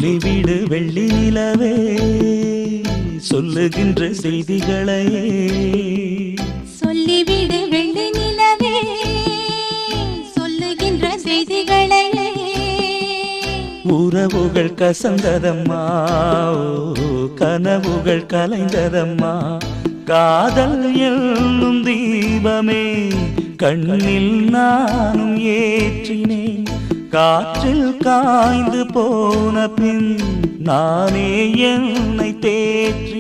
சொல்லிவிடு வெள்ளி நிலவே சொல்லுகின்ற செய்திகளையே சொல்லிவிடு வெள்ளி நிலவே சொல்லுகின்ற செய்திகளையே உறவுகள் கசந்ததம்மா கனவுகள் கலைந்ததம்மா காதல் என்னும் தீபமே கண்ணில் நானும் ஏற்றினேன் காற்றில் காய்ந்து போன பின் நானே என்னை தேற்றி